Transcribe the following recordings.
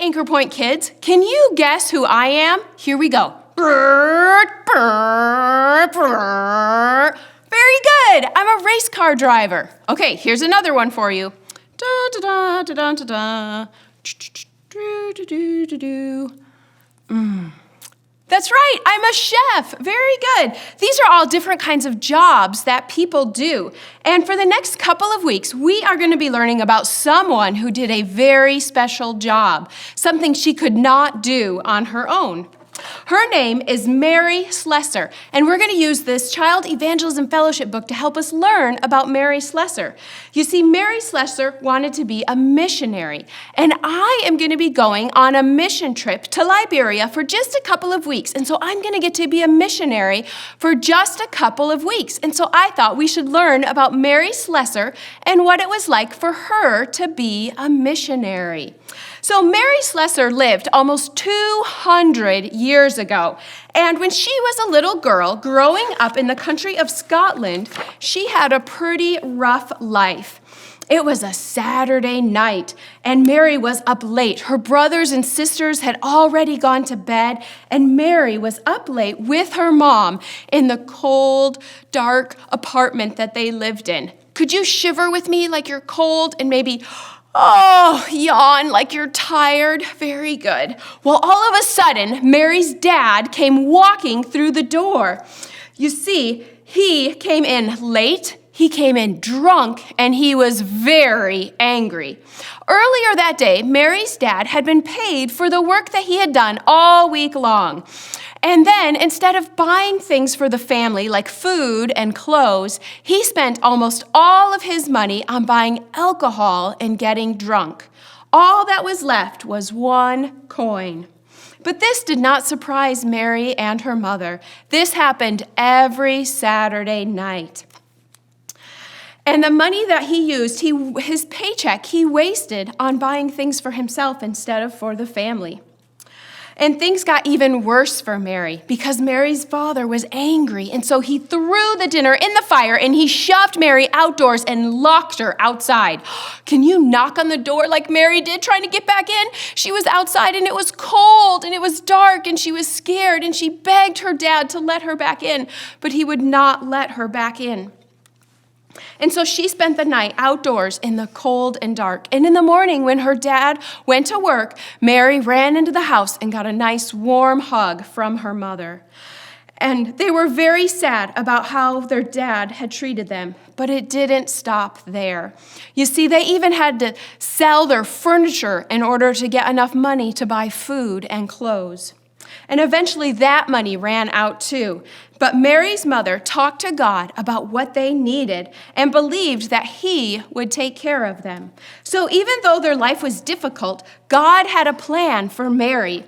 Anchor Point kids. Can you guess who I am? Here we go. Brr, brr, brr. Very good. I'm a race car driver. Okay, here's another one for you. Da da da da da da da. Do do do do do. That's right, I'm a chef. Very good. These are all different kinds of jobs that people do. And for the next couple of weeks, we are going to be learning about someone who did a very special job, something she could not do on her own. Her name is Mary Slessor, and we're going to use this Child Evangelism Fellowship book to help us learn about Mary Slessor. You see, Mary Slessor wanted to be a missionary, and I am going to be going on a mission trip to Liberia for just a couple of weeks, and so I'm going to get to be a missionary for just a couple of weeks. And so I thought we should learn about Mary Slessor and what it was like for her to be a missionary. So Mary Slessor lived almost 200 years ago. And when she was a little girl growing up in the country of Scotland, she had a pretty rough life. It was a Saturday night, and Mary was up late. Her brothers and sisters had already gone to bed, and Mary was up late with her mom in the cold, dark apartment that they lived in. Could you shiver with me like you're cold and maybe yawn like you're tired? Very good. Well, all of a sudden, Mary's dad came walking through the door. You see, he came in late, he came in drunk, and he was very angry. Earlier that day, Mary's dad had been paid for the work that he had done all week long. And then, instead of buying things for the family, like food and clothes, he spent almost all of his money on buying alcohol and getting drunk. All that was left was 1 coin. But this did not surprise Mary and her mother. This happened every Saturday night. And the money that he used, his paycheck, he wasted on buying things for himself instead of for the family. And things got even worse for Mary because Mary's father was angry. And so he threw the dinner in the fire and he shoved Mary outdoors and locked her outside. Can you knock on the door like Mary did trying to get back in? She was outside and it was cold and it was dark and she was scared and she begged her dad to let her back in, but he would not let her back in. And so she spent the night outdoors in the cold and dark. And in the morning, when her dad went to work, Mary ran into the house and got a nice warm hug from her mother. And they were very sad about how their dad had treated them, but it didn't stop there. You see, they even had to sell their furniture in order to get enough money to buy food and clothes. And eventually that money ran out too. But Mary's mother talked to God about what they needed and believed that he would take care of them. So even though their life was difficult, God had a plan for Mary,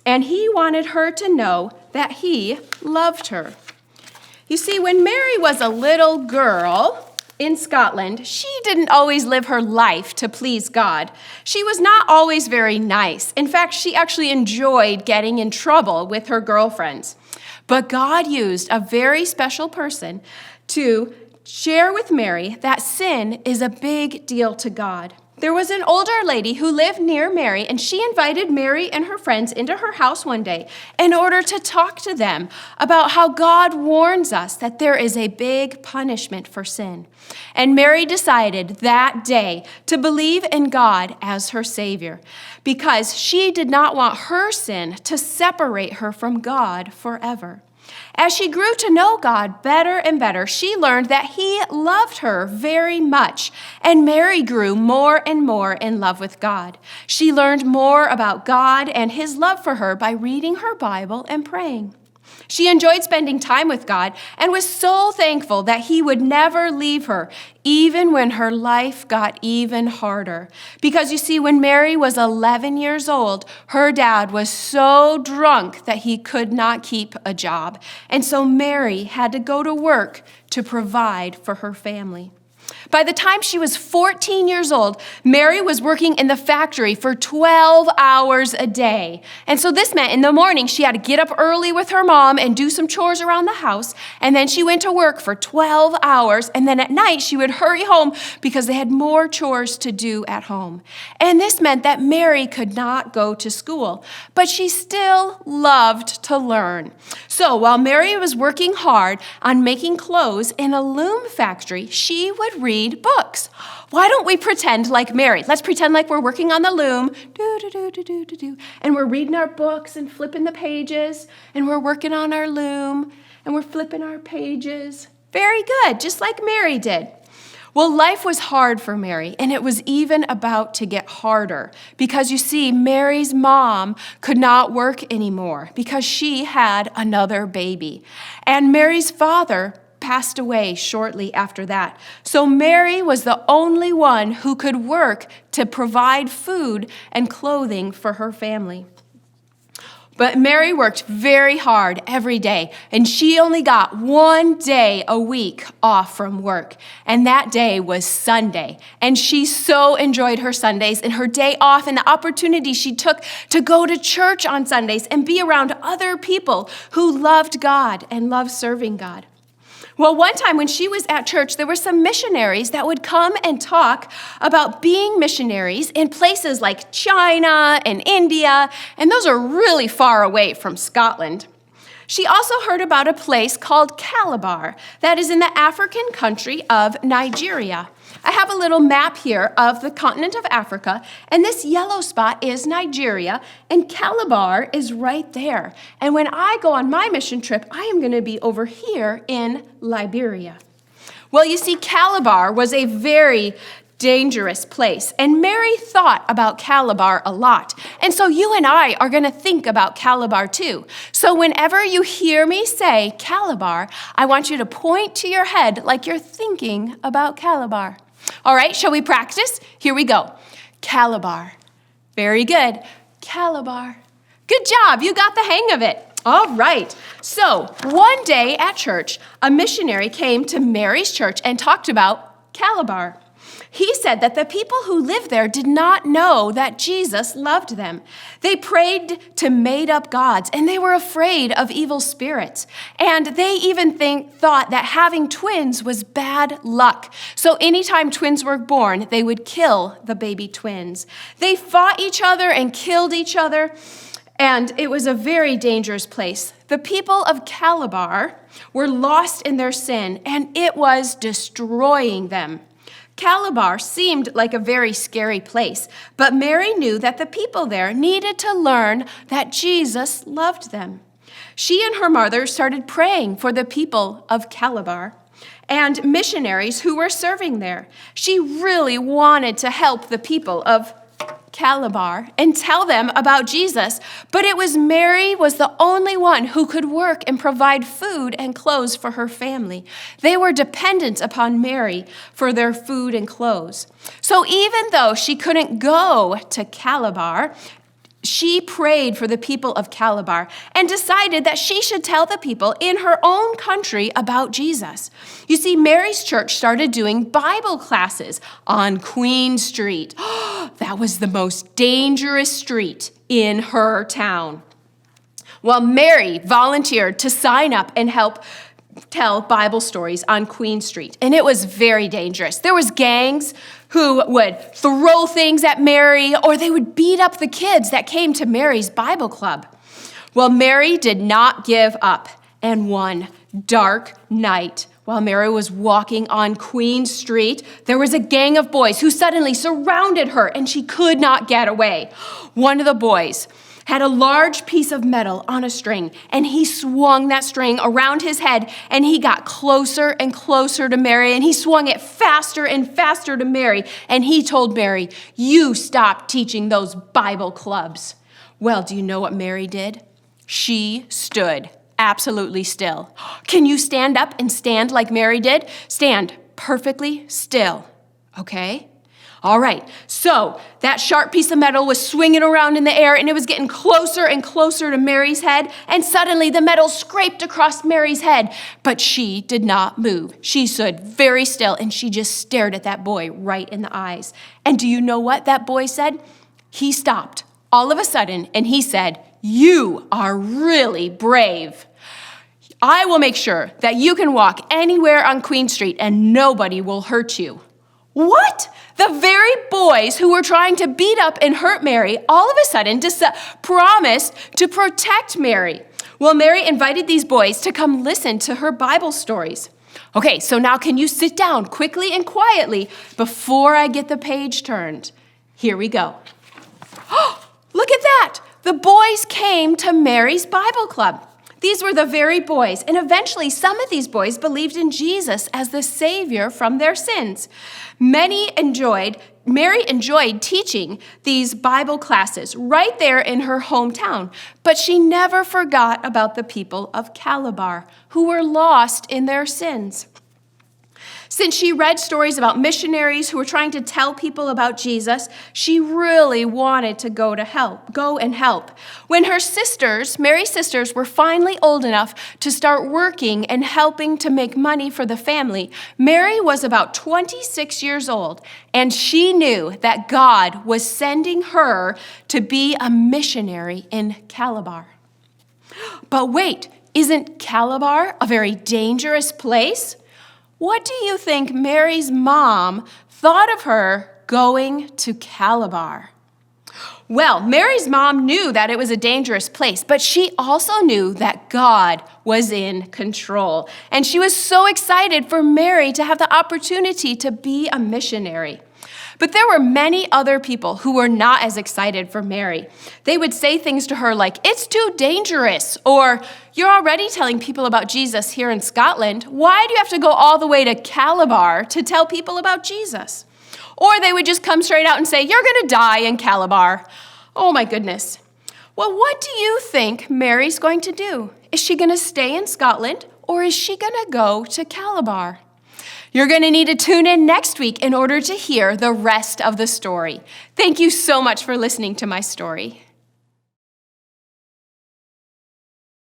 and he wanted her to know that he loved her. You see, when Mary was a little girl in Scotland, she didn't always live her life to please God. She was not always very nice. In fact, she actually enjoyed getting in trouble with her girlfriends. But God used a very special person to share with Mary that sin is a big deal to God. There was an older lady who lived near Mary, and she invited Mary and her friends into her house one day in order to talk to them about how God warns us that there is a big punishment for sin. And Mary decided that day to believe in God as her Savior because she did not want her sin to separate her from God forever. As she grew to know God better and better, she learned that he loved her very much, and Mary grew more and more in love with God. She learned more about God and his love for her by reading her Bible and praying. She enjoyed spending time with God and was so thankful that he would never leave her, even when her life got even harder. Because you see, when Mary was 11 years old, her dad was so drunk that he could not keep a job. And so Mary had to go to work to provide for her family. By the time she was 14 years old, Mary was working in the factory for 12 hours a day. And so this meant in the morning she had to get up early with her mom and do some chores around the house. And then she went to work for 12 hours. And then at night she would hurry home because they had more chores to do at home. And this meant that Mary could not go to school, but she still loved to learn. So while Mary was working hard on making clothes in a loom factory, she would read books. Why don't we pretend like Mary? Let's pretend like we're working on the loom, and we're reading our books and flipping the pages, and we're working on our loom, and we're flipping our pages. Very good, just like Mary did. Well, life was hard for Mary, and it was even about to get harder because you see, Mary's mom could not work anymore because she had another baby. And Mary's father passed away shortly after that. So Mary was the only one who could work to provide food and clothing for her family. But Mary worked very hard every day, and she only got 1 day a week off from work, and that day was Sunday. And she so enjoyed her Sundays and her day off and the opportunity she took to go to church on Sundays and be around other people who loved God and loved serving God. Well, one time when she was at church, there were some missionaries that would come and talk about being missionaries in places like China and India, and those are really far away from Scotland. She also heard about a place called Calabar that is in the African country of Nigeria. I have a little map here of the continent of Africa, and this yellow spot is Nigeria, and Calabar is right there. And when I go on my mission trip, I am going to be over here in Liberia. Well, you see, Calabar was a very dangerous place, and Mary thought about Calabar a lot. And so you and I are going to think about Calabar too. So whenever you hear me say Calabar, I want you to point to your head like you're thinking about Calabar. All right, shall we practice? Here we go. Calabar. Very good. Calabar. Good job. You got the hang of it. All right. So one day at church, a missionary came to Mary's church and talked about Calabar. He said that the people who lived there did not know that Jesus loved them. They prayed to made-up gods, and they were afraid of evil spirits. And they even thought that having twins was bad luck. So anytime twins were born, they would kill the baby twins. They fought each other and killed each other, and it was a very dangerous place. The people of Calabar were lost in their sin, and it was destroying them. Calabar seemed like a very scary place, but Mary knew that the people there needed to learn that Jesus loved them. She and her mother started praying for the people of Calabar and missionaries who were serving there. She really wanted to help the people of Calabar and tell them about Jesus, but it was Mary was the only one who could work and provide food and clothes for her family. They were dependent upon Mary for their food and clothes. So even though she couldn't go to Calabar, she prayed for the people of Calabar and decided that she should tell the people in her own country about Jesus. You see, Mary's church started doing Bible classes on Queen Street. That was the most dangerous street in her town. Well, Mary volunteered to sign up and help tell Bible stories on Queen Street, and it was very dangerous. There was gangs who would throw things at Mary, or they would beat up the kids that came to Mary's Bible club. Well, Mary did not give up, and one dark night, while Mary was walking on Queen Street, there was a gang of boys who suddenly surrounded her, and she could not get away. One of the boys had a large piece of metal on a string, and he swung that string around his head, and he got closer and closer to Mary, and he swung it faster and faster to Mary, and he told Mary, "You stop teaching those Bible clubs." Well, do you know what Mary did? She stood absolutely still. Can you stand up and stand like Mary did? Stand perfectly still, okay? All right, so that sharp piece of metal was swinging around in the air, and it was getting closer and closer to Mary's head, and suddenly the metal scraped across Mary's head, but she did not move. She stood very still, and she just stared at that boy right in the eyes. And do you know what that boy said? He stopped all of a sudden, and he said, "You are really brave. I will make sure that you can walk anywhere on Queen Street, and nobody will hurt you." What? The very boys who were trying to beat up and hurt Mary all of a sudden promised to protect Mary. Well, Mary invited these boys to come listen to her Bible stories. Okay, so now can you sit down quickly and quietly before I get the page turned? Here we go. Oh, look at that. The boys came to Mary's Bible Club. These were the very boys, and eventually some of these boys believed in Jesus as the Savior from their sins. Mary enjoyed teaching these Bible classes right there in her hometown, but she never forgot about the people of Calabar who were lost in their sins. Since she read stories about missionaries who were trying to tell people about Jesus, she really wanted to go and help. When her sisters, Mary's sisters, were finally old enough to start working and helping to make money for the family, Mary was about 26 years old, and she knew that God was sending her to be a missionary in Calabar. But wait, isn't Calabar a very dangerous place? What do you think Mary's mom thought of her going to Calabar? Well, Mary's mom knew that it was a dangerous place, but she also knew that God was in control. And she was so excited for Mary to have the opportunity to be a missionary. But there were many other people who were not as excited for Mary. They would say things to her like, "It's too dangerous," or "You're already telling people about Jesus here in Scotland. Why do you have to go all the way to Calabar to tell people about Jesus?" Or they would just come straight out and say, "You're going to die in Calabar." Oh my goodness. Well, what do you think Mary's going to do? Is she going to stay in Scotland, or is she going to go to Calabar? You're going to need to tune in next week in order to hear the rest of the story. Thank you so much for listening to my story.